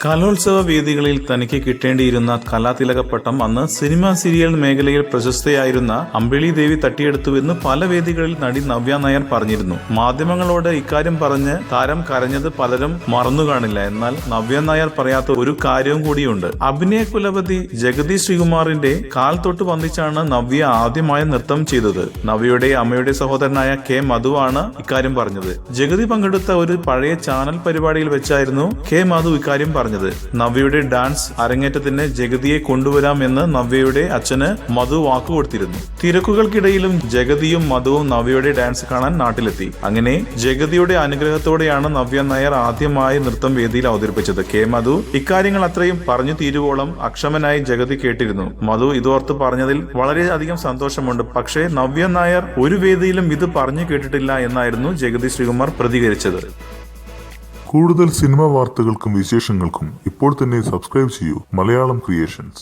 കലോത്സവ വേദികളിൽ തനിക്ക് കിട്ടേണ്ടിയിരുന്ന കലാതിലകപ്പട്ടം അന്ന് സിനിമ സീരിയൽ മേഖലയിൽ പ്രശസ്തയായിരുന്ന അമ്പിളി ദേവി തട്ടിയെടുത്തുവെന്ന് പല വേദികളിൽ നടി നവ്യ നായർ പറഞ്ഞിരുന്നു. മാധ്യമങ്ങളോട് ഇക്കാര്യം പറഞ്ഞ് താരം കരഞ്ഞത് പലരും മറന്നു കാണില്ല. എന്നാൽ നവ്യ നായർ പറയാത്ത ഒരു കാര്യവും കൂടിയുണ്ട്. അഭിനയ കുലപതി ജഗതി ശ്രീകുമാറിന്റെ കാൽ തൊട്ട് വന്ദിച്ചാണ് നവ്യ ആദ്യമായി നൃത്തം ചെയ്തത്. നവ്യയുടെ അമ്മയുടെ സഹോദരനായ കെ മധുവാണ് ഇക്കാര്യം പറഞ്ഞത്. ജഗതി പങ്കെടുത്ത ഒരു പഴയ ചാനൽ പരിപാടിയിൽ വെച്ചായിരുന്നു കെ മധു ഇക്കാര്യം പറഞ്ഞത്. നവ്യയുടെ ഡാൻസ് അരങ്ങേറ്റത്തിന് ജഗതിയെ കൊണ്ടുവരാമെന്ന് നവ്യയുടെ അച്ഛന് മധു വാക്കുകൊടുത്തിരുന്നു. തിരക്കുകൾക്കിടയിലും ജഗതിയും മധുവും നവ്യയുടെ ഡാൻസ് കാണാൻ നാട്ടിലെത്തി. അങ്ങനെ ജഗതിയുടെ അനുഗ്രഹത്തോടെയാണ് നവ്യ നായർ ആദ്യമായി നൃത്തം വേദിയിൽ അവതരിപ്പിച്ചത്. കെ മധു ഇക്കാര്യങ്ങൾ അത്രയും പറഞ്ഞു തീരുവോളം അക്ഷമനായി ജഗതി കേട്ടിരുന്നു. മധു ഇതോർത്ത് പറഞ്ഞതിൽ വളരെയധികം സന്തോഷമുണ്ട്. പക്ഷേ നവ്യ നായർ ഒരു വേദിയിലും ഇത് പറഞ്ഞു കേട്ടിട്ടില്ല എന്നായിരുന്നു ജഗതി ശ്രീകുമാർ പ്രതികരിച്ചത്. കൂടുതൽ സിനിമാ വാർത്തകൾക്കും വിശേഷങ്ങൾക്കും ഇപ്പോൾ തന്നെ സബ്സ്ക്രൈബ് ചെയ്യൂ മലയാളം ക്രിയേഷൻസ്.